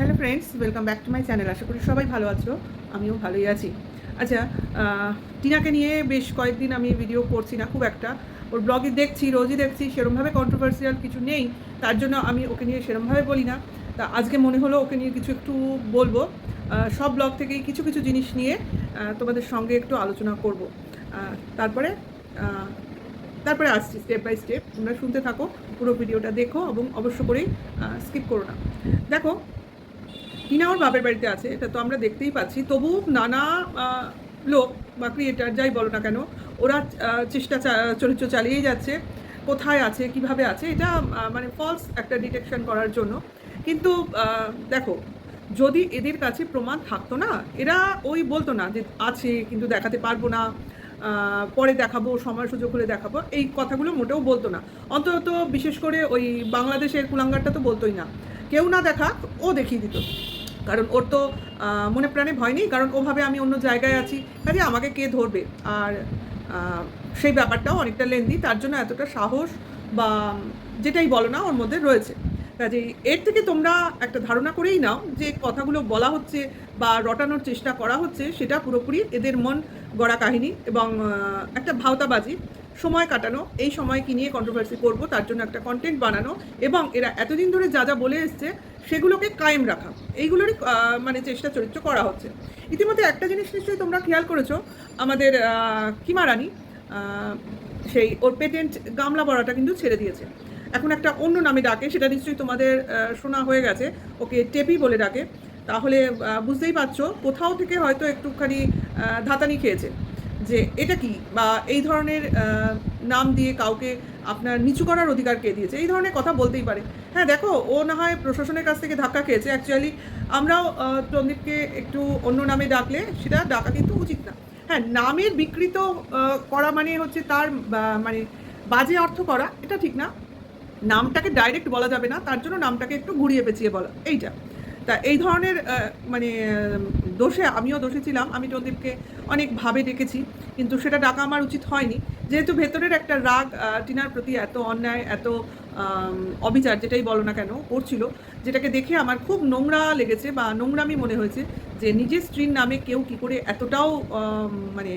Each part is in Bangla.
Hello friends, welcome back to my channel. আশা করি সবাই ভালো আছো, আমিও ভালোই আছি। আচ্ছা, টিনাকে নিয়ে বেশ কয়েকদিন আমি ভিডিও করছি না খুব একটা। ওর ব্লগে দেখছি, রোজই দেখছি, সেরমভাবে কন্ট্রোভার্সিয়াল কিছু নেই, তার জন্য আমি ওকে নিয়ে সেরমভাবে বলি না। তা আজকে মনে হলো ওকে নিয়ে কিছু একটু বলবো। সব ব্লগ থেকেই কিছু কিছু জিনিস নিয়ে তোমাদের সঙ্গে একটু আলোচনা করব। তারপরে আহ, তারপরে আসছি স্টেপ বাই স্টেপ, তোমরা শুনতে থাকো, পুরো ভিডিওটা দেখো এবং অবশ্য করেই স্কিপ করো না। দেখো, টিনা ওর বাপের বাড়িতে আছে, এটা তো আমরা দেখতেই পাচ্ছি। তবু নানা লোক বা ক্রিয়েটার যাই বলো না কেন, ওরা চরিত্র চালিয়েই যাচ্ছে। কোথায় আছে, কিভাবে আছে, এটা মানে ফলস একটা ডিটেকশন করার জন্য। কিন্তু দেখো, যদি এদের কাছে প্রমাণ থাকতো না, এরা ওই বলতো না যে আছে কিন্তু দেখাতে পারবো না, পরে দেখাবো, সময় সুযোগ হলে দেখাবো, এই কথাগুলো মোটেও বলতো না। অন্তত বিশেষ করে ওই বাংলাদেশের কুলাঙ্গারটা তো বলতোই না। কেউ না দেখাক, ও দেখিয়ে দিত। কারণ ওর তো মনে প্রাণে ভয় নেই, কারণ ওভাবে আমি অন্য জায়গায় আছি, কাজে আমাকে কে ধরবে। আর সেই ব্যাপারটাও অনেকটা লেন্দি, তার জন্য এতটা সাহস বা যেটাই বলো না ওর মধ্যে রয়েছে। কাজেই এর থেকে তোমরা একটা ধারণা করেই নাও যে কথাগুলো বলা হচ্ছে বা রটানোর চেষ্টা করা হচ্ছে, সেটা পুরোপুরি এদের মন গড়া কাহিনী এবং একটা ভাওতাবাজি, সময় কাটানো। এই সময় কি নিয়ে কন্ট্রোভার্সি করবো তার জন্য একটা কন্টেন্ট বানানো, এবং এরা এতদিন ধরে যা যা বলে এসছে সেগুলোকে কায়েম রাখা, এইগুলোরই মানে চেষ্টা চরিত্র করা হচ্ছে। ইতিমধ্যে একটা জিনিস নিশ্চয়ই তোমরা খেয়াল করেছো, আমাদের কিমা রানী সেই ওর পেটেন্ট গামলা বড়াটা কিন্তু ছেড়ে দিয়েছে। এখন একটা অন্য নামে ডাকে, সেটা নিশ্চয়ই তোমাদের শোনা হয়ে গেছে, ওকে টেপি বলে ডাকে। তাহলে বুঝতেই পারছো কোথাও থেকে হয়তো একটুখানি ধাতানি খেয়েছে যে এটা কি, বা এই ধরনের নাম দিয়ে কাউকে আপনার নিচু করার অধিকার কে দিয়েছে, এই ধরনের কথা বলতেই পারে। হ্যাঁ দেখো, ও না হয় প্রশাসনের কাছ থেকে ধাক্কা খেয়েছে, অ্যাকচুয়ালি আমরাও রঞ্জিতকে একটু অন্য নামে ডাকলে সেটা ডাকা কিন্তু উচিত না। হ্যাঁ, নামের বিকৃত করা মানে হচ্ছে তার মানে বাজে অর্থ করা, এটা ঠিক না। নামটাকে ডাইরেক্ট বলা যাবে না, তার জন্য নামটাকে একটু ঘুরিয়ে পেঁচিয়ে বলা, এইটা। তা এই ধরনের মানে দোষে আমিও দোষী ছিলাম। আমি রঞ্দীপকে অনেকভাবে ডেকেছি, কিন্তু সেটা ডাকা আমার উচিত হয়নি, যেহেতু ভেতরের একটা রাগ টিনার প্রতি এত অন্যায়, এত অবিচার যেটাই বলো না কেন করছিল, যেটাকে দেখে আমার খুব নোংরা লেগেছে বা নোংরামি মনে হয়েছে যে নিজের স্ত্রীর নামে কেউ কী করে এতটাও মানে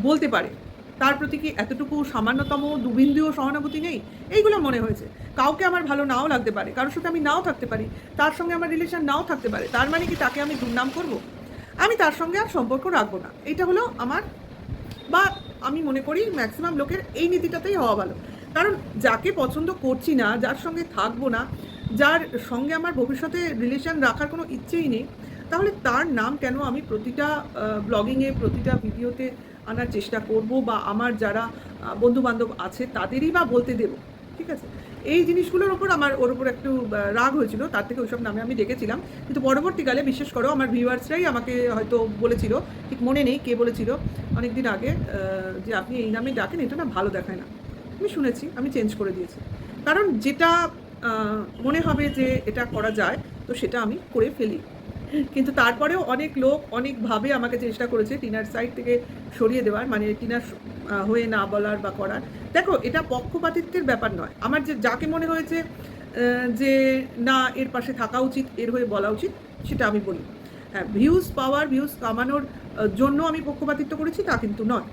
বলতে পারে, তার প্রতি কি এতটুকু সামান্যতম দুবিন্দুও সহানুভূতি নেই, এইগুলো মনে হয়েছে। কাউকে আমার ভালো নাও লাগতে পারে, কারোর সাথে আমি নাও থাকতে পারি, তার সঙ্গে আমার রিলেশন নাও থাকতে পারে, তার মানে কি তাকে আমি দুর্নাম করব? আমি তার সঙ্গে আর সম্পর্ক রাখবো না, এটা হলো আমার, বা আমি মনে করি ম্যাক্সিমাম লোকের এই নীতিটাতেই হওয়া ভালো। কারণ যাকে পছন্দ করছি না, যার সঙ্গে থাকবো না, যার সঙ্গে আমার ভবিষ্যতে রিলেশন রাখার কোনো ইচ্ছেই নেই, তাহলে তার নাম কেন আমি প্রতিটা ব্লগিংয়ে, প্রতিটা ভিডিওতে আনার চেষ্টা করব, বা আমার যারা বন্ধুবান্ধব আছে তাদেরই বা বলতে দেব? ঠিক আছে, এই জিনিসগুলোর ওপর আমার ওর ওপর একটু রাগ হয়েছিল, তার থেকে ওইসব নামে আমি ডেকেছিলাম। কিন্তু পরবর্তীকালে বিশেষ করো আমার ভিউয়ার্সরাই আমাকে হয়তো বলেছিল, ঠিক মনে নেই কে বলেছিল, অনেক দিন আগে, যে আপনি এই নামে ডাকেন, এটা না ভালো দেখায় না। আমি শুনেছি, আমি চেঞ্জ করে দিয়েছি। কারণ যেটা মনে হবে যে এটা করা যায়, তো সেটা আমি করে ফেলি। কিন্তু তারপরেও অনেক লোক অনেকভাবে আমাকে চেষ্টা করেছে টিনার সাইড থেকে সরিয়ে দেওয়ার, মানে টিনার হয়ে না বলার বা করার। দেখো, এটা পক্ষপাতিত্বের ব্যাপার নয়, আমার যে যাকে মনে হয়েছে যে না এর পাশে থাকা উচিত, এর হয়ে বলা উচিত, সেটা আমি বলি। হ্যাঁ, ভিউজ পাওয়ার, ভিউজ কামানোর জন্য আমি পক্ষপাতিত্ব করেছি তা কিন্তু নয়,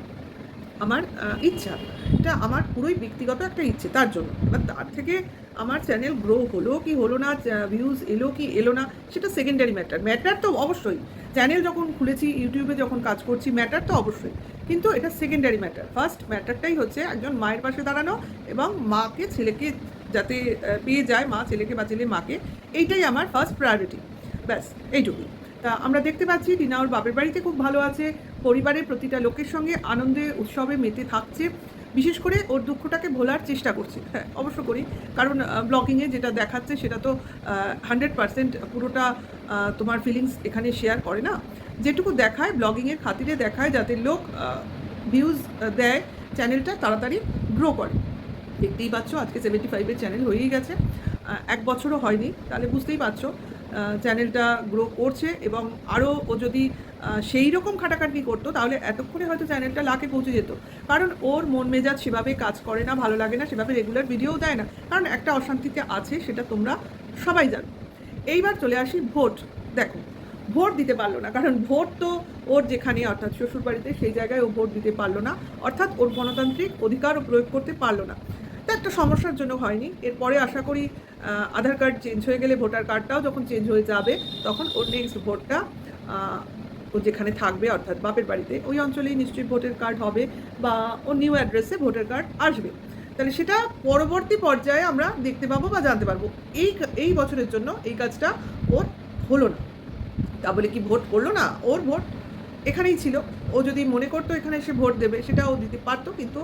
আমার ইচ্ছা, এটা আমার পুরোই ব্যক্তিগত একটা ইচ্ছে, তার জন্য। এবার তার থেকে আমার চ্যানেল গ্রো হলো কি হলো না, ভিউজ এলো কি এলো না, সেটা সেকেন্ডারি ম্যাটার। ম্যাটার তো অবশ্যই, চ্যানেল যখন খুলেছি, ইউটিউবে যখন কাজ করছি, ম্যাটার তো অবশ্যই, কিন্তু এটা সেকেন্ডারি ম্যাটার। ফার্স্ট ম্যাটারটাই হচ্ছে একজন মায়ের পাশে দাঁড়ানো এবং মাকে ছেলেকে যাতে পেয়ে যায়, মা ছেলেকে বা ছেলে মাকে, এইটাই আমার ফার্স্ট প্রায়োরিটি। ব্যাস, এইটুকুই। তা আমরা দেখতে পাচ্ছি টিনা ওর বাপের বাড়িতে খুব ভালো আছে, পরিবারের প্রতিটা লোকের সঙ্গে আনন্দে উৎসবে মেতে থাকছে, বিশেষ করে ওর দুঃখটাকে ভোলার চেষ্টা করছে। হ্যাঁ, অবশ্য করি, কারণ ব্লগিংয়ে যেটা দেখাচ্ছে সেটা তো 100% পুরোটা তোমার ফিলিংস এখানে শেয়ার করে না। যেটুকু দেখায় ব্লগিংয়ের খাতিরে দেখায়, যাতে লোক ভিউজ দেয়, চ্যানেলটা তাড়াতাড়ি গ্রো করে। দেখতেই পাচ্ছ আজকে 75-এর চ্যানেল হয়েই গেছে, 1 বছরও হয়নি, তাহলে বুঝতেই পারছো চ্যানেলটা গ্রো করছে। এবং আরও ও যদি সেই রকম খাটাখাটনি করতো, তাহলে এতক্ষণে হয়তো চ্যানেলটা লাখে পৌঁছে যেত। কারণ ওর মন মেজাজ সেভাবে কাজ করে না, ভালো লাগে না, সেভাবে রেগুলার ভিডিও দেয় না, কারণ একটা অশান্তিতে আছে, সেটা তোমরা সবাই জানো। এইবার চলে আসি ভোট। দেখো, ভোট দিতে পারলো না, কারণ ভোট তো ওর যেখানে অর্থাৎ শ্বশুরবাড়িতে সেই জায়গায় ও ভোট দিতে পারলো না, অর্থাৎ ওর গণতান্ত্রিক অধিকারও প্রয়োগ করতে পারলো না। তা একটা সমস্যার জন্য হয়নি। এরপরে আশা করি আধার কার্ড চেঞ্জ হয়ে গেলে ভোটার কার্ডটাও যখন চেঞ্জ হয়ে যাবে তখন ওর নেক্সট ভোটটা ও যেখানে থাকবে অর্থাৎ বাপের বাড়িতে ওই অঞ্চলেই নিশ্চয়ই ভোটার কার্ড হবে বা ওর নিউ অ্যাড্রেসে ভোটার কার্ড আসবে। তাহলে সেটা পরবর্তী পর্যায়ে আমরা দেখতে পাবো বা জানতে পারবো। এই বছরের জন্য এই কাজটা ওর হলো না। তা বলে কি ভোট পড়লো না? ওর ভোট এখানেই ছিল। ও যদি মনে করতো এখানে এসে ভোট দেবে সেটা ও দিতে পারতো, কিন্তু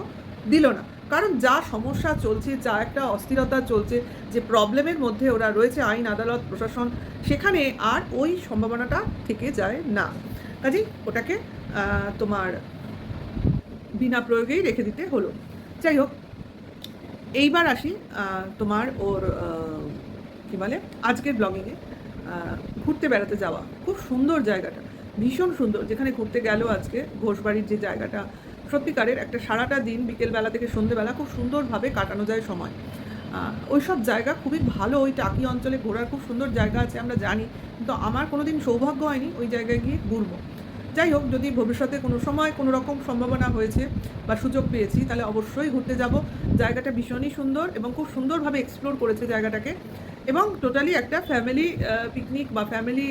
দিল না। কারণ যা সমস্যা চলছে, যা একটা অস্থিরতা চলছে, যে প্রবলেমের মধ্যে ওরা রয়েছে আইন আদালত প্রশাসন, সেখানে আর ওই সম্ভাবনাটা থেকে যায় না। কাজেই ওটাকে তোমার বিনা প্রয়োগেই রেখে দিতে হলো। যাই হোক, এইবার আসি তোমার ওর কী বলে আজকের ব্লগিংয়ে ঘুরতে বেড়াতে যাওয়া। খুব সুন্দর জায়গাটা, ভীষণ সুন্দর। যেখানে ঘুরতে গেল আজকে, ঘোষবাড়ির যে জায়গাটা, সত্যিকারের একটা সারাটা দিন বিকেলবেলা থেকে সন্ধ্যেবেলা খুব সুন্দরভাবে কাটানো যায় সময়। ওই সব জায়গা খুবই ভালো। ওই টাকি অঞ্চলে ঘোরার খুব সুন্দর জায়গা আছে আমরা জানি, কিন্তু আমার কোনো দিন সৌভাগ্য হয়নি ওই জায়গায় গিয়ে ঘুরবো। যাই হোক, যদি ভবিষ্যতে কোনো সময় কোনো রকম সম্ভাবনা হয়েছে বা সুযোগ পেয়েছি তাহলে অবশ্যই ঘুরতে যাব। জায়গাটা ভীষণই সুন্দর এবং খুব সুন্দরভাবে এক্সপ্লোর করেছে জায়গাটাকে, এবং টোটালি একটা ফ্যামিলি পিকনিক বা ফ্যামিলি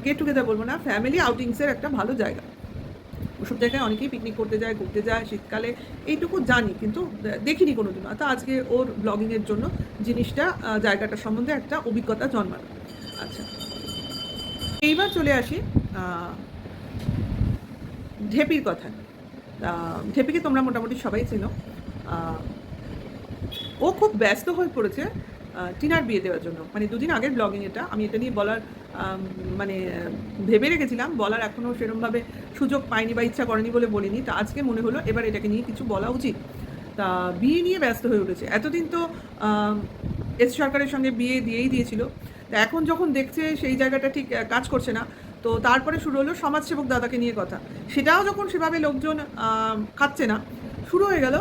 গেট টুগেদার বলবো না, ফ্যামিলি আউটিংসের একটা ভালো জায়গা। ওসব জায়গায় অনেকেই পিকনিক করতে যায়, ঘুরতে যায় শীতকালে, এইটুকু জানি, কিন্তু দেখিনি কোনো দিন। তো আজকে ওর ব্লগিংয়ের জন্য জিনিসটা জায়গাটার সম্বন্ধে একটা অভিজ্ঞতা জন্মালো। আচ্ছা, এইবার চলে আসি ঢেপির কথা। ঢেপিকে তোমরা মোটামুটি সবাই চেনো। ও খুব ব্যস্ত হয়ে পড়েছে টিনার বিয়ে দেওয়ার জন্য। মানে দুদিন আগের ব্লগিং এটা, আমি এটা নিয়ে বলার মানে ভেবে রেখেছিলাম, বলার এখনও সেরকমভাবে সুযোগ পাইনি বা ইচ্ছা করেনি বলে বলিনি। তা আজকে মনে হলো এবার এটাকে নিয়ে কিছু বলা উচিত। তা বিয়ে নিয়ে ব্যস্ত হয়ে উঠেছে। এতদিন তো এস সরকারের সঙ্গে বিয়ে দিয়েই দিয়েছিল। তা এখন যখন দেখছে সেই জায়গাটা ঠিক কাজ করছে না, তো তারপরে শুরু হলো সমাজসেবক দাদাকে নিয়ে কথা। সেটাও যখন সেভাবে লোকজন খাচ্ছে না, শুরু হয়ে গেল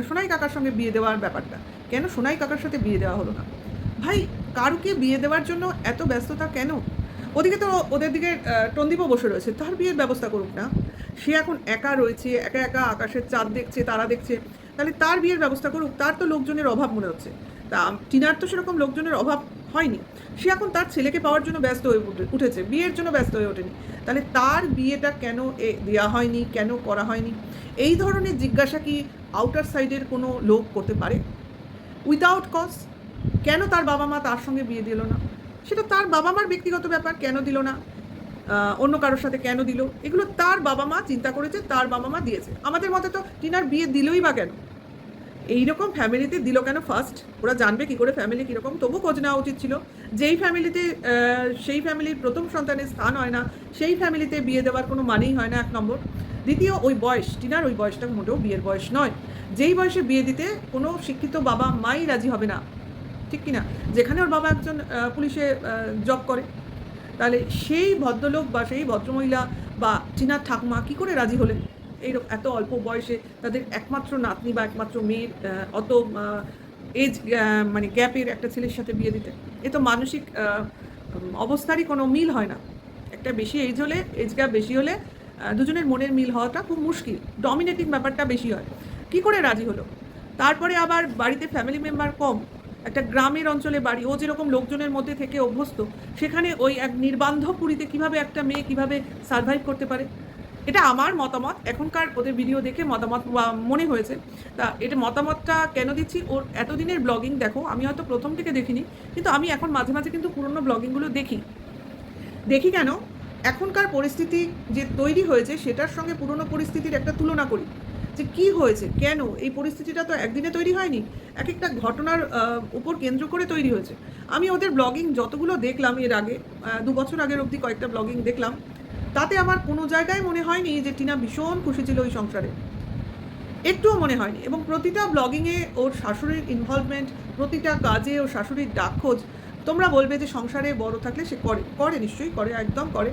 সোনাই কাকার সঙ্গে বিয়ে দেওয়ার ব্যাপারটা। কেন সোনাই কাকার সাথে বিয়ে দেওয়া হলো না? ভাই, কারুকে বিয়ে দেওয়ার জন্য এত ব্যস্ততা কেন? ওদিকে তো ওদের দিকে টন্দীপও বসে রয়েছে, তার বিয়ের ব্যবস্থা করুক না। সে এখন একা রয়েছে, একা একা আকাশের চাঁদ দেখছে, তারা দেখছে, তাহলে তার বিয়ের ব্যবস্থা করুক। তার তো লোকজনের অভাব মনে হচ্ছে। তা টিনার তো সেরকম লোকজনের অভাব হয়নি। সে এখন তার ছেলেকে পাওয়ার জন্য ব্যস্ত হয়ে উঠেছে, বিয়ের জন্য ব্যস্ত হয়ে ওঠেনি। তাহলে তার বিয়েটা কেন দেওয়া হয়নি, কেন করা হয়নি? এই ধরনের জিজ্ঞাসা কি আউটার সাইডের কোনো লোক করতে পারে উইদাউট কজ? কেন তার বাবা মা তার সঙ্গে বিয়ে দিল না? সেটা তার বাবা মার ব্যক্তিগত ব্যাপার, কেন দিল না? অন্য কারোর সাথে কেন দিল? এগুলো তার বাবা মা চিন্তা করেছে, তার বাবা মা দিয়েছে। আমাদের মতে তো টিনার বিয়ে দিলই বা কেন? এইরকম ফ্যামিলিতে দিল কেন? ফার্স্ট ওরা জানবে কী করে ফ্যামিলি কীরকম? তবু খোঁজ নেওয়া উচিত ছিল। যেই ফ্যামিলিতে সেই ফ্যামিলির প্রথম সন্তানের স্থান হয় না, সেই ফ্যামিলিতে বিয়ে দেওয়ার কোনো মানেই হয় না, এক নম্বর। দ্বিতীয়, ওই বয়স, টিনার ওই বয়সটা মোটেও বিয়ের বয়স নয়। যেই বয়সে বিয়ে দিতে কোনো শিক্ষিত বাবা মাই রাজি হবে না, ঠিক কিনা? যেখানে ওর বাবা একজন পুলিশে জব করে, তাহলে সেই ভদ্রলোক বা সেই ভদ্রমহিলা বা টিনার ঠাকুমা কী করে রাজি হলেন এই এত অল্প বয়সে তাদের একমাত্র নাতনি বা একমাত্র মেয়ের অত এজ মানে গ্যাপের একটা ছেলের সাথে বিয়ে দিতে? এ তো মানসিক অবস্থারই কোনো মিল হয় না। একটা বেশি এজ হলে, এজ গ্যাপ বেশি হলে দুজনের মনের মিল হওয়াটা খুব মুশকিল, ডমিনেটিং ব্যাপারটা বেশি হয়। কী করে রাজি হলো? তারপরে আবার বাড়িতে ফ্যামিলি মেম্বার কম, একটা গ্রামের অঞ্চলে বাড়ি, ও যেরকম লোকজনের মধ্যে থেকে অভ্যস্ত, সেখানে ওই এক নির্বান্ধ পুরীতে কীভাবে একটা মেয়ে কীভাবে সারভাইভ করতে পারে? এটা আমার মতামত, এখনকার ওদের ভিডিও দেখে মতামত মনে হয়েছে। তা এটা মতামতটা কেন দিচ্ছি, ওর এতদিনের ব্লগিং দেখো, আমি হয়তো প্রথম থেকে দেখিনি, কিন্তু আমি এখন মাঝে মাঝে কিন্তু পুরনো ব্লগিংগুলো দেখি কেন? এখনকার পরিস্থিতি যে তৈরি হয়েছে সেটার সঙ্গে পুরনো পরিস্থিতির একটা তুলনা করি, যে কি হয়েছে, কেন এই পরিস্থিতিটা তো একদিনে তৈরি হয়নি, এক একটা ঘটনার উপর কেন্দ্র করে তৈরি হয়েছে। আমি ওদের ব্লগিং যতগুলো দেখলাম এর আগে, 2 বছর আগের অবধি কয়েকটা ব্লগিং দেখলাম, তাতে আমার কোনো জায়গায় মনে হয়নি যে টিনা ভীষণ খুশি ছিল ওই সংসারে, একটুও মনে হয়নি। এবং প্রতিটা ব্লগিংয়ে ওর শাশুড়ির ইনভলভমেন্ট, প্রতিটা কাজে ওর শাশুড়ির ডাকখোঁজ। তোমরা বলবে যে সংসারে বড় থাকলে সে করে নিশ্চয়ই করে, একদম করে,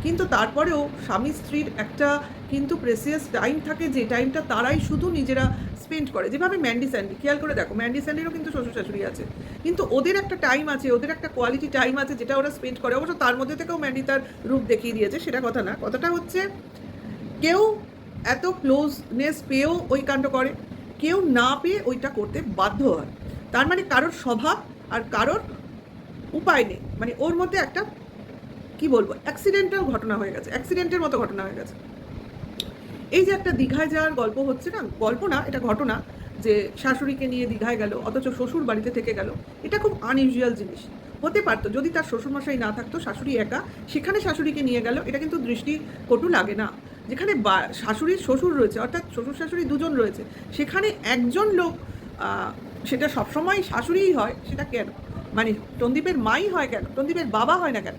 কিন্তু তারপরেও স্বামী স্ত্রীর একটা কিন্তু প্রেসিয়াস টাইম থাকে, যে টাইমটা তারাই শুধু নিজেরা স্পেন্ড করে, যেভাবে ম্যান্ডি স্যান্ডি, খেয়াল করে দেখো ম্যান্ডি স্যান্ডিরও কিন্তু শ্বশুর শাশুড়ি আছে, কিন্তু ওদের একটা টাইম আছে, ওদের একটা কোয়ালিটি টাইম আছে যেটা ওরা স্পেন্ড করে। অবশ্য তার মধ্যে থেকেও ম্যান্ডি তার রূপ দেখিয়ে দিয়েছে, সেটা কথা না। কথাটা হচ্ছে কেউ এত ক্লোজনেস পেয়েও ওই কাণ্ড করে, কেউ না পেয়ে ওইটা করতে বাধ্য হয়। তার মানে কারোর স্বভাব আর কারোর উপায় নেই, মানে ওর মধ্যে একটা কি বলবো অ্যাক্সিডেন্টাল ঘটনা হয়ে গেছে, অ্যাক্সিডেন্টের মতো ঘটনা হয়ে গেছে। এই যে একটা দীঘায় যাওয়ার গল্প হচ্ছে না, গল্প না এটা ঘটনা, যে শাশুড়িকে নিয়ে দীঘায় গেল অথচ শ্বশুর বাড়িতে থেকে গেল, এটা খুব আনইউজুয়াল জিনিস। হতে পারতো যদি তার শ্বশুরমশাই না থাকতো, শাশুড়ি একা, সেখানে শাশুড়িকে নিয়ে গেল, এটা কিন্তু দৃষ্টিকটু লাগে না। যেখানে শাশুড়ির শ্বশুর রয়েছে, অর্থাৎ শ্বশুর শাশুড়ি দুজন রয়েছে, সেখানে একজন লোক, সেটা সবসময় শাশুড়িই হয়, সেটা কেন? মানে টন্দীপের মাই হয় কেন, টন্দীপের বাবা হয় না কেন,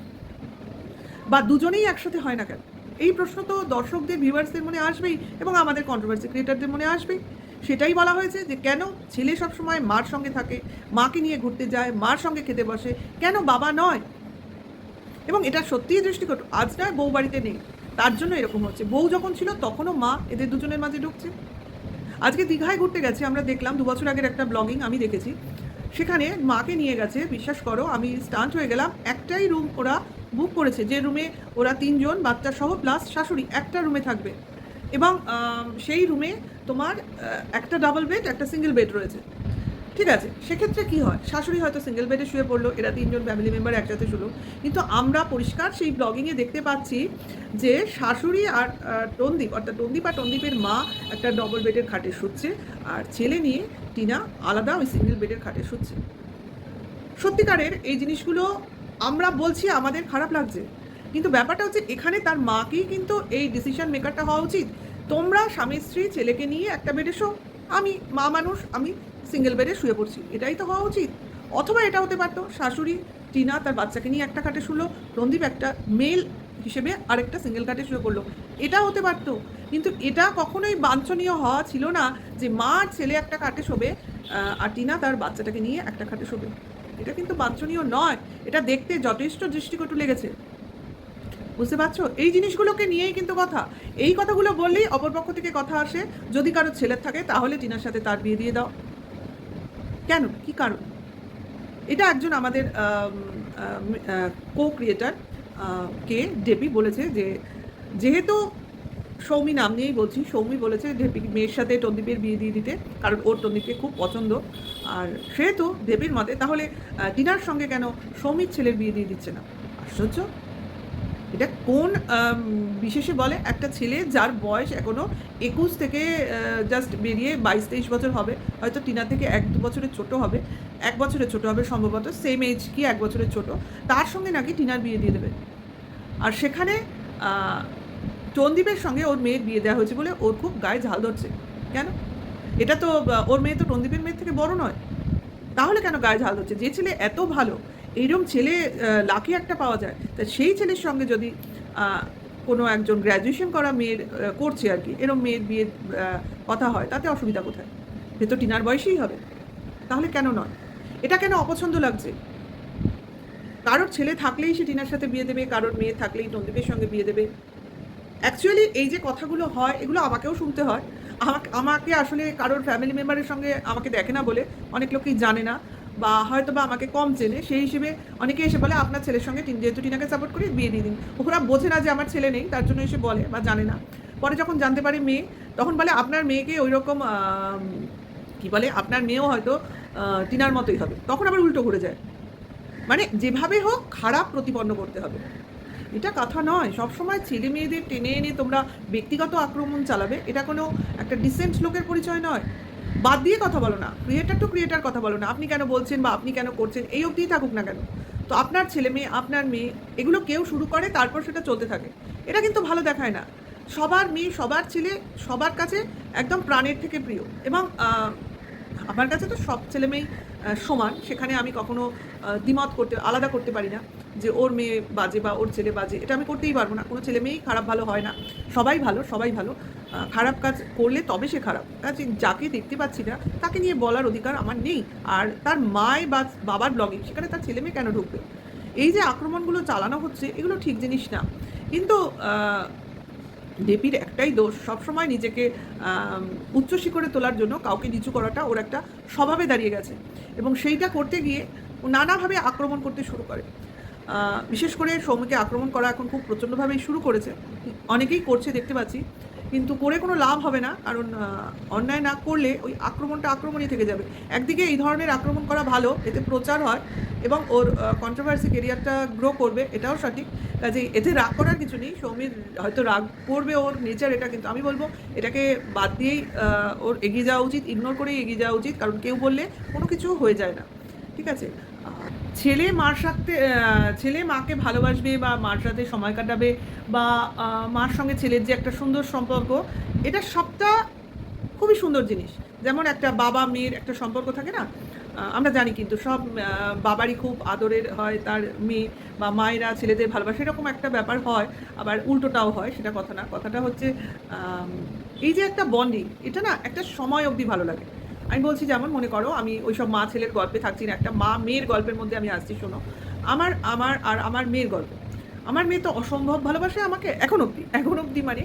বা দুজনেই একসাথে হয় না কেন? এই প্রশ্ন তো দর্শকদের, ভিউয়ার্সদের মনে আসবেই, এবং আমাদের কন্ট্রোভার্সি ক্রিয়েটারদের মনে আসবেই। সেটাই বলা হয়েছে যে কেন ছেলে সবসময় মার সঙ্গে থাকে, মাকে নিয়ে ঘুরতে যায়, মার সঙ্গে খেতে বসে, কেন বাবা নয়? এবং এটা সত্যিই দৃষ্টিকটু। আজ নয়, বউ বাড়িতে নেই, তার জন্য এরকম হচ্ছে। বউ যখন ছিল তখনও মা এদের দুজনের মাঝে ঢুকছে। আজকে দীঘায় ঘুরতে গেছে, আমরা দেখলাম 2 বছর আগের একটা ব্লগিং আমি দেখেছি, সেখানে মাকে নিয়ে গেছে, বিশ্বাস করো আমি স্টান্ট হয়ে গেলাম। একটাই রুম ওরা বুক করেছে, যে রুমে ওরা 3 জন বাচ্চা সহ প্লাস শাশুড়ি একটা রুমে থাকবে, এবং সেই রুমে তোমার একটা ডাবল বেড, একটা সিঙ্গেল বেড রয়েছে। ঠিক আছে, সেক্ষেত্রে কি হয়, শাশুড়ি হয়তো সিঙ্গেল বেডে শুয়ে পড়লো, এরা 3 জন ফ্যামিলি মেম্বার একসাথে শুলো, কিন্তু আমরা পরিষ্কার সেই ব্লগিংয়ে দেখতে পাচ্ছি যে শাশুড়ি আর টন্দীপ, অর্থাৎ টন্দীপ আর টন্দীপের মা একটা ডবল বেডের খাটে শুচ্ছে, আর ছেলে নিয়ে টিনা আলাদা ওই সিঙ্গেল বেডের খাটে শুচ্ছে। সত্যিকারের এই জিনিসগুলো আমরা বলছি আমাদের খারাপ লাগছে, কিন্তু ব্যাপারটা হচ্ছে এখানে তার মাকেই কিন্তু এই ডিসিশন মেকারটা হওয়া উচিত। তোমরা স্বামী স্ত্রী ছেলেকে নিয়ে একটা বেডে শো, আমি মা মানুষ, আমি সিঙ্গেল বেডে শুয়ে পড়ছি, এটাই তো হওয়া উচিত। অথবা এটা হতে পারতো শাশুড়ি টিনা তার বাচ্চাকে নিয়ে একটা খাটে শুলো, রন্দীপ একটা মেল হিসেবে আরেকটা সিঙ্গেল খাটে শুয়ে পড়লো, এটা হতে পারতো। কিন্তু এটা কখনোই বাঞ্ছনীয় হওয়া ছিল না যে মা আর ছেলে একটা খাটে শোবে, আর টিনা তার বাচ্চাটাকে নিয়ে একটা খাটে শোবে। এটা কিন্তু বাঞ্ছনীয় নয়, এটা দেখতে যথেষ্ট দৃষ্টিকটু লেগেছে। বুঝতে পারছো? এই জিনিসগুলোকে নিয়েই কিন্তু কথা। এই কথাগুলো বললেই অপরপক্ষ থেকে কথা আসে, যদি কারো ছেলের থাকে তাহলে টিনার সাথে তার বিয়ে দিয়ে দাও। কেন, কি কারণ? এটা একজন আমাদের কো ক্রিয়েটার কে ডেপি বলেছে যে, যেহেতু সৌমি নাম নিয়েই বলছি, সৌমি বলেছে ডেপি মেয়ের সাথে টন্দীপের বিয়ে দিয়ে দিতে, কারণ ওর টন্দীপকে খুব পছন্দ, আর সেহেতু ডেপির মতে তাহলে টিনার সঙ্গে কেন সৌমির ছেলের বিয়ে দিয়ে দিচ্ছে না? আশ্চর্য! এটা কোন বিশেষে বলে একটা ছেলে যার বয়স এখনও 21 থেকে জাস্ট বেরিয়ে 22-23 বছর হবে, হয়তো টিনা থেকে 1-2 বছরের ছোট হবে, 1 বছরের ছোট হবে সম্ভবত, সেম এজ কি 1 বছরের ছোট, তার সঙ্গে নাকি টিনার বিয়ে দিয়ে দেবে। আর সেখানে টন্দীপের সঙ্গে ওর মেয়ের বিয়ে দেওয়া হয়েছে বলে ওর খুব গায়ে ঝাল ধরছে। কেন? এটা তো ওর মেয়ে তো টন্দীপের মেয়ের থেকে বড় নয়, তাহলে কেন গায়ে ঝাল ধরছে? যে ছেলে এত ভালো, এইরকম ছেলে লাকি একটা পাওয়া যায়, তা সেই ছেলের সঙ্গে যদি কোনো একজন গ্র্যাজুয়েশন করা মেয়ের করছে আর কি, এরকম মেয়ের বিয়ের কথা হয়, তাতে অসুবিধা কোথায়? সে তো টিনার বয়সেই হবে, তাহলে কেন নয়? এটা কেন অপছন্দ লাগছে? কারোর ছেলে থাকলেই সে টিনার সাথে বিয়ে দেবে, কারোর মেয়ে থাকলেই টন্দীপের সঙ্গে বিয়ে দেবে। অ্যাকচুয়ালি এই যে কথাগুলো হয়, এগুলো আমাকেও শুনতে হয়। আমাকে আসলে কারোর ফ্যামিলি মেম্বারের সঙ্গে আমাকে দেখে না বলে অনেক লোকই জানে না, বা হয়তো বা আমাকে কম চেনে, সেই হিসেবে অনেকে এসে বলে আপনার ছেলের সঙ্গে যেহেতু টিনাকে সাপোর্ট করি বিয়ে দিয়ে দিন। ওরা বোঝে না যে আমার ছেলে নেই, তার জন্য এসে বলে বা জানে না। পরে যখন জানতে পারে মেয়ে, তখন বলে আপনার মেয়েকে ওই রকম কী বলে, আপনার মেয়েও হয়তো টিনার মতোই হবে, তখন আবার উল্টো ঘুরে যায়। মানে যেভাবে হোক খারাপ প্রতিপন্ন করতে হবে, এটা কথা নয়। সবসময় ছেলে মেয়েদের টেনে এনে তোমরা ব্যক্তিগত আক্রমণ চালাবে, এটা কোনো একটা ডিসেন্ট লোকের পরিচয় নয়। বাদ দিয়ে কথা বলো না, ক্রিয়েটার টু ক্রিয়েটার কথা বলো না, আপনি কেন বলছেন বা আপনি কেন করছেন, এই অবধিই থাকুক না কেন। তো আপনার ছেলে মেয়ে, আপনার মেয়ে, এগুলো কেউ শুরু করে তারপর সেটা চলতে থাকে, এটা কিন্তু ভালো দেখায় না। সবার মেয়ে, সবার ছেলে সবার কাছে একদম প্রাণের থেকে প্রিয়, এবং আমার কাছে তো সব ছেলে মেয়েই সমান, সেখানে আমি কখনো দ্বিমত আলাদা করতে পারি না যে ওর মেয়ে বাজে বা ওর ছেলে বাজে, এটা আমি করতেই পারবো না। কোনো ছেলে মেয়েই খারাপ ভালো হয় না, সবাই ভালো, সবাই ভালো। খারাপ কাজ করলে তবে সে খারাপ কাজ, যাকে দেখতে পাচ্ছি না তাকে নিয়ে বলার অধিকার আমার নেই। আর তার মায় বা বাবার ব্লগিং, সেখানে তার ছেলে মেয়ে কেন ঢুকবে? এই যে আক্রমণগুলো চালানো হচ্ছে, এগুলো ঠিক জিনিস না। কিন্তু দেবীর একটাই দোষ, সবসময় নিজেকে উচ্চশী করে তোলার জন্য কাউকে নিচু করাটা ওর একটা স্বভাবে দাঁড়িয়ে গেছে, এবং সেইটা করতে গিয়ে ও নানাভাবে আক্রমণ করতে শুরু করে। বিশেষ করে সৌমিকে আক্রমণ করা এখন খুব প্রচণ্ডভাবেই শুরু করেছে, অনেকেই করছে দেখতে পাচ্ছি, কিন্তু করে কোনো লাভ হবে না, কারণ অন্যায় না করলে ওই আক্রমণটা আক্রমণই থেকে যাবে। একদিকে এই ধরনের আক্রমণ করা ভালো, এতে প্রচার হয় এবং ওর কন্ট্রোভার্সি কেরিয়ারটা গ্রো করবে, এটাও সঠিক। কাজে এতে রাগ করার কিছু নেই, সৌমির হয়তো রাগ করবে, ওর নেচার এটা, কিন্তু আমি বলবো এটাকে বাদ দিয়েই ওর এগিয়ে যাওয়া উচিত, ইগনোর করেই এগিয়ে যাওয়া উচিত, কারণ কেউ বললে কোনো কিছু হয়ে যায় না, ঠিক আছে? ছেলে মার সাথে ছেলে মাকে ভালোবাসবে বা মার সাথে সময় কাটাবে, বা মার সঙ্গে ছেলের যে একটা সুন্দর সম্পর্ক, এটা সবটা খুবই সুন্দর জিনিস। যেমন একটা বাবা মেয়ের একটা সম্পর্ক থাকে না, আমরা জানি কিন্তু সব বাবারই খুব আদরের হয় তার মেয়ে, বা মায়েরা ছেলেদের ভালোবাসে, এরকম একটা ব্যাপার হয়, আবার উল্টোটাও হয়, সেটা কথা না। কথাটা হচ্ছে এই যে একটা বন্ডিং, এটা না একটা সময় অবধি ভালো লাগে। আমি বলছি, যেমন মনে করো আমি ওই সব মা ছেলের গল্পে থাকছি না, একটা মা মেয়ের গল্পের মধ্যে আমি আসছি, শোনো। আমার আমার আর আমার মেয়ের গল্প। আমার মেয়ে তো অসম্ভব ভালোবাসে আমাকে এখন অবধি, মানে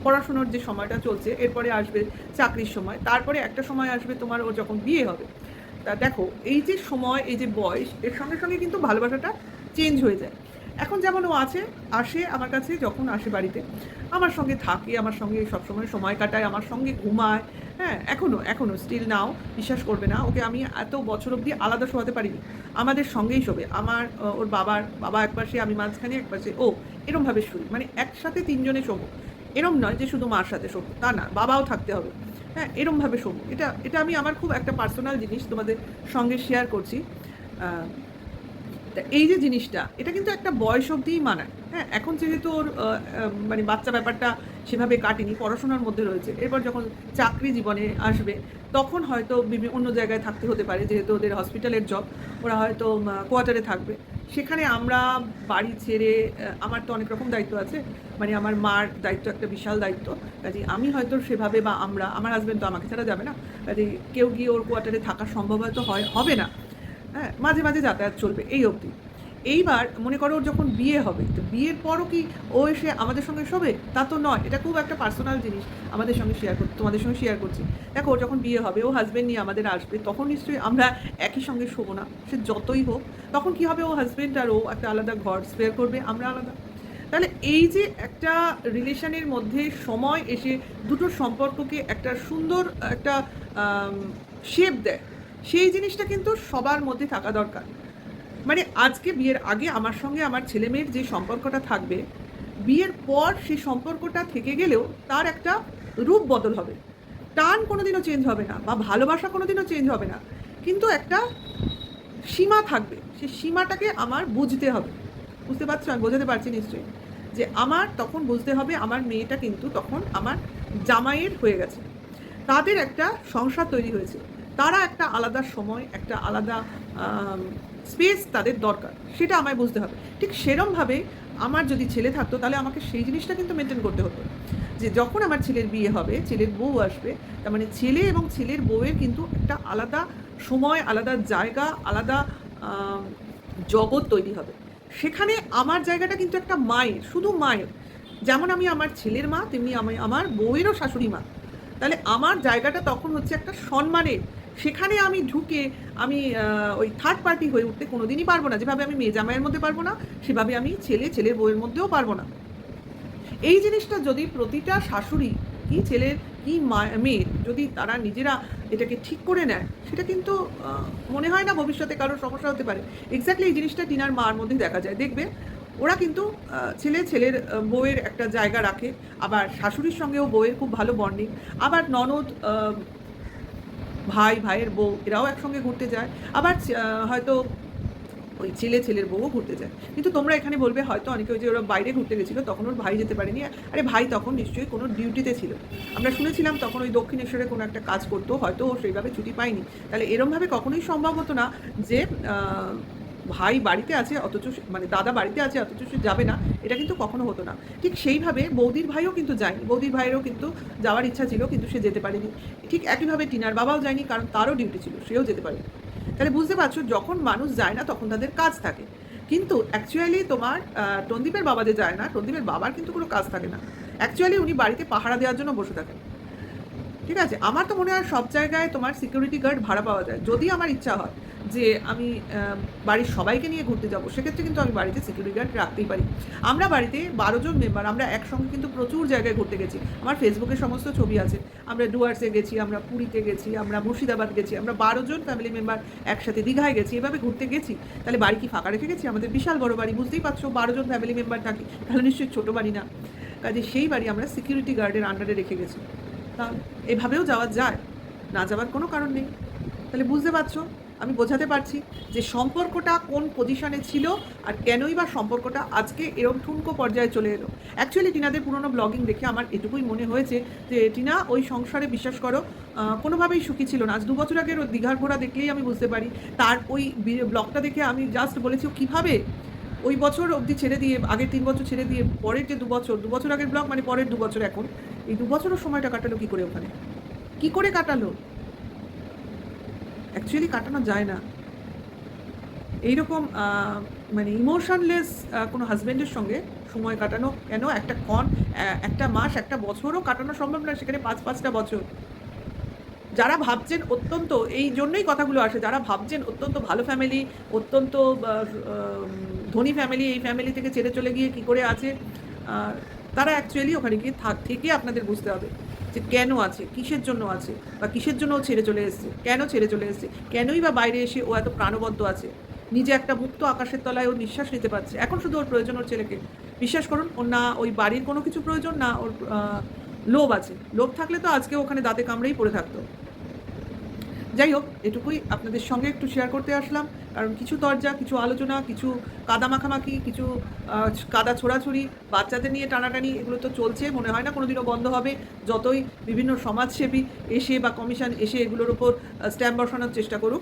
পড়াশুনোর যে সময়টা চলছে, এরপরে আসবে চাকরির সময়, তারপরে একটা সময় আসবে তোমার ও যখন বিয়ে হবে। তা দেখো, এই যে সময়, এই যে বয়স, এর সঙ্গে সঙ্গে কিন্তু ভালোবাসাটা চেঞ্জ হয়ে যায়। এখন যেমন ও আসে আমার কাছে, যখন আসে বাড়িতে আমার সঙ্গে থাকে, আমার সঙ্গে সবসময় সময় কাটায়, আমার সঙ্গে ঘুমায়, হ্যাঁ, এখনও স্টিল নাও, বিশ্বাস করবে না, ওকে আমি এত বছর অবধি আলাদা শোয়াতে পারিনি, আমাদের সঙ্গেই শোবে। ওর বাবা এক পাশে, আমি মাঝখানে, এক পাশে ও, এরমভাবে শুই, মানে একসাথে তিনজনে শোবো। এরম নয় যে শুধু মার সাথে শোবো, তা না, বাবাও থাকতে হবে, হ্যাঁ, এরমভাবে শোবো। এটা আমি আমার খুব একটা পার্সোনাল জিনিস তোমাদের সঙ্গে শেয়ার করছি। তা এই যে জিনিসটা, এটা কিন্তু একটা বয়স অবধিই মানায়, হ্যাঁ। এখন যেহেতু ওর মানে বাচ্চা ব্যাপারটা সেভাবে কাটেনি, পড়াশোনার মধ্যে রয়েছে, এরপর যখন চাকরি জীবনে আসবে তখন হয়তো অন্য জায়গায় থাকতে হতে পারে, যেহেতু ওদের হসপিটালের জব, ওরা হয়তো কোয়ার্টারে থাকবে। সেখানে আমরা বাড়ি ছেড়ে, আমার তো অনেক রকম দায়িত্ব আছে, মানে আমার মার দায়িত্ব একটা বিশাল দায়িত্ব, কাজে আমি হয়তো সেভাবে, বা আমার হাজব্যান্ড তো আমাকে ছাড়া যাবে না, কাজে কেউ গিয়ে ওর কোয়ার্টারে থাকা সম্ভব হয়তো হবে না, হ্যাঁ, মাঝে মাঝে যাতায়াত চলবে, এই অবধি। এইবার মনে করো ওর যখন বিয়ে হবে, তো বিয়ের পরও কি ও এসে আমাদের সঙ্গে শোবে? তা তো নয়, এটা খুব একটা পার্সোনাল জিনিস তোমাদের সঙ্গে শেয়ার করছি। দেখো, ওর যখন বিয়ে হবে, ও হাজব্যান্ড নিয়ে আমাদের আসবে, তখন নিশ্চয়ই আমরা একই সঙ্গে শোবো না, সে যতই হোক। তখন কি হবে, ও হাজব্যান্ড আর ও একটা আলাদা ঘর স্পেয়ার করবে, আমরা আলাদা। তাহলে এই যে একটা রিলেশনের মধ্যে সময় এসে দুটো সম্পর্ককে একটা সুন্দর একটা শেপ দেয়, সেই জিনিসটা কিন্তু সবার মধ্যে থাকা দরকার। মানে আজকে বিয়ের আগে আমার সঙ্গে আমার ছেলেমেয়ের যে সম্পর্কটা থাকবে, বিয়ের পর সেই সম্পর্কটা থেকে গেলেও তার একটা রূপ বদল হবে, টান কোনোদিনও চেঞ্জ হবে না, বা ভালোবাসা কোনোদিনও চেঞ্জ হবে না, কিন্তু একটা সীমা থাকবে, সেই সীমাটাকে আমার বুঝতে হবে। বুঝতে পারছো? আমি বোঝাতে পারছি নিশ্চয়ই, যে আমার তখন বুঝতে হবে আমার মেয়েটা কিন্তু তখন আমার জামাইয়ের হয়ে গেছে, তাদের একটা সংসার তৈরি হয়েছে, তারা একটা আলাদা সময়, একটা আলাদা স্পেস তাদের দরকার, সেটা আমায় বুঝতে হবে। ঠিক সেরমভাবে আমার যদি ছেলে থাকতো, তাহলে আমাকে সেই জিনিসটা কিন্তু মেনটেন করতে হতো, যে যখন আমার ছেলের বিয়ে হবে, ছেলের বউ আসবে, তার মানে ছেলে এবং ছেলের বউয়ের কিন্তু একটা আলাদা সময়, আলাদা জায়গা, আলাদা জগৎ তৈরি হবে। সেখানে আমার জায়গাটা কিন্তু একটা মায়ের, শুধু মায়ের, যেমন আমি আমার ছেলের মা, তেমনি আমি আমার বউয়েরও শাশুড়ি মা। তাহলে আমার জায়গাটা তখন হচ্ছে একটা সম্মানের, সেখানে আমি ঢুকে আমি ওই থার্ড পার্টি হয়ে উঠতে কোনোদিনই পারবো না। যেভাবে আমি মেয়ে জামাইয়ের মধ্যে পারবো না, সেভাবে আমি ছেলের বউয়ের মধ্যেও পারবো না। এই জিনিসটা যদি প্রতিটা শাশুড়ি কি ছেলের কি মেয়ের যদি তারা নিজেরা এটাকে ঠিক করে নেয়, সেটা কিন্তু মনে হয় না ভবিষ্যতে কারোর সমস্যা হতে পারে। এক্স্যাক্টলি এই জিনিসটা টিনার মার মধ্যে দেখা যায়, দেখবে ওরা কিন্তু ছেলের বউয়ের একটা জায়গা রাখে, আবার শাশুড়ির সঙ্গেও বউয়ের খুব ভালো বন্ডিং, আবার ননদ, ভাইয়ের বউ, এরাও একসঙ্গে ঘুরতে যায়, আবার হয়তো ওই ছেলের বউও ঘুরতে যায়। কিন্তু তোমরা এখানে বলবে হয়তো অনেকে, ওই যে ওরা বাইরে ঘুরতে গেছিলো তখন ওর ভাই যেতে পারেনি, আরে ভাই তখন নিশ্চয়ই কোনো ডিউটিতে ছিল, আমরা শুনেছিলাম তখন ওই দক্ষিণেশ্বরে কোনো একটা কাজ করতো, হয়তো ও সেইভাবে ছুটি পায়নি। তাহলে এরমভাবে কখনোই সম্ভব হতো না যে ভাই বাড়িতে আছে অথচ, মানে দাদা বাড়িতে আছে অথচ সে যাবে না, এটা কিন্তু কখনো হতো না। ঠিক সেইভাবে বৌদির ভাইও কিন্তু যায়নি, বৌদির ভাইয়েরও কিন্তু যাওয়ার ইচ্ছা ছিল, কিন্তু সে যেতে পারেনি। ঠিক একইভাবে টিনার বাবাও যায়নি, কারণ তারও ডিউটি ছিল, সেও যেতে পারেনি। তাহলে বুঝতে পারছো, যখন মানুষ যায় না তখন তাদের কাজ থাকে, কিন্তু অ্যাকচুয়ালি তোমার টন্দীপের বাবা যে যায় না, টন্দীপের বাবার কিন্তু কোনো কাজ থাকে না। অ্যাকচুয়ালি উনি বাড়িতে পাহারা দেওয়ার জন্য বসে থাকেন। ঠিক আছে? আমার তো মনে হয় সব জায়গায় তোমার সিকিউরিটি গার্ড ভাড়া পাওয়া যায়। যদি আমার ইচ্ছা হয় যে আমি বাড়ির সবাইকে নিয়ে ঘুরতে যাবো, সেক্ষেত্রে কিন্তু আমি বাড়িতে সিকিউরিটি গার্ড রাখতেই পারি। আমরা বাড়িতে 12 জন মেম্বার, আমরা একসঙ্গে কিন্তু প্রচুর জায়গায় ঘুরতে গেছি। আমার ফেসবুকে সমস্ত ছবি আছে। আমরা ডুয়ার্সে গেছি, আমরা পুরীতে গেছি, আমরা মুর্শিদাবাদ গেছি, আমরা 12 জন ফ্যামিলি মেম্বার একসাথে দীঘায় গেছি, এভাবে ঘুরতে গেছি। তাহলে বাড়ি কি ফাঁকা রেখে গেছি? আমাদের বিশাল বড় বাড়ি, বুঝতেই পারছো, 12 জন ফ্যামিলি মেম্বার থাকি, তাহলে নিশ্চয়ই ছোটো বাড়ি না। কাজে সেই বাড়ি আমরা সিকিউরিটি গার্ডের আন্ডারে রেখে গেছি। তাহলে এভাবেও যাওয়া যায়, না যাওয়ার কোনো কারণ নেই। তাহলে বুঝতে পারছো, আমি বোঝাতে পারছি যে সম্পর্কটা কোন পজিশনে ছিল আর কেনই বা সম্পর্কটা আজকে এরকম ঠুনকো পর্যায়ে চলে এলো। অ্যাকচুয়ালি টিনাদের পুরনো ব্লগিং দেখে আমার এটুকুই মনে হয়েছে যে টিনা ওই সংসারে, বিশ্বাস করো, কোনোভাবেই সুখী ছিল না। আজ 2 বছর আগের ওই দীঘার ঘোড়া দেখলেই আমি বুঝতে পারি। তার ওই ব্লগটা দেখে আমি জাস্ট বলেছি ও কীভাবে ওই বছর অবধি ছেড়ে দিয়ে, আগের 3 বছর ছেড়ে দিয়ে পরের যে 2 বছর আগের ব্লগ, মানে পরের 2 বছর এখন, এই 2 বছরও সময়টা কাটালো কী করে ওখানে? কী করে কাটালো? অ্যাকচুয়ালি কাটানো যায় না। এইরকম মানে ইমোশনলেস কোনো হাজব্যান্ডের সঙ্গে সময় কাটানো কেন একটা মাস, একটা বছরও কাটানো সম্ভব না, সেখানে 5-5টা বছর। যারা ভাবছেন অত্যন্ত, এই জন্যই কথাগুলো আসে, যারা ভাবছেন অত্যন্ত ভালো ফ্যামিলি, অত্যন্ত ধনী ফ্যামিলি, এই ফ্যামিলি থেকে ছেড়ে চলে গিয়ে কী করে আছে, তারা অ্যাকচুয়ালি ওখানে গিয়ে থেকে আপনাদের বুঝতে হবে যে কেন আছে, কিসের জন্য আছে, বা কিসের জন্য ও ছেড়ে চলে এসেছে, কেন ছেড়ে চলে এসেছে, কেনই বা বাইরে এসে ও এত প্রাণবদ্ধ আছে, নিজে একটা মুক্ত আকাশের তলায় ও নিঃশ্বাস নিতে পারছে। এখন শুধু ওর প্রয়োজন ওর ছেলেকে। বিশ্বাস করুন, ওর না ওই বাড়ির কোনো কিছু প্রয়োজন, না ওর লোভ আছে। লোভ থাকলে তো আজকে ওখানে দাঁতে কামড়েই পড়ে থাকতো। যাই হোক, এটুকুই আপনাদের সঙ্গে একটু শেয়ার করতে আসলাম, কারণ কিছু তরজা, কিছু আলোচনা, কিছু কাদা মাখামাখি, কিছু কাদা ছোড়াছুড়ি, বাচ্চাদের নিয়ে টানাটানি, এগুলো তো চলছে, মনে হয় না কোনোদিনও বন্ধ হবে। যতই বিভিন্ন সমাজসেবী এসে বা কমিশন এসে এগুলোর ওপর স্ট্যাম্প বসানোর চেষ্টা করুক,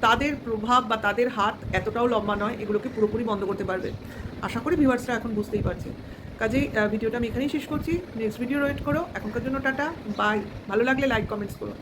তাদের প্রভাব বা তাদের হাত এতটাও লম্বা নয় এগুলোকে পুরোপুরি বন্ধ করতে পারবে। আশা করি ভিউয়ার্সরা এখন বুঝতেই পারছে। কাজেই ভিডিওটা আমি এখানেই শেষ করছি। নেক্সট ভিডিও ওয়েট করো। এখনকার জন্য টাটা, বাই। ভালো লাগলে লাইক কমেন্টস করো।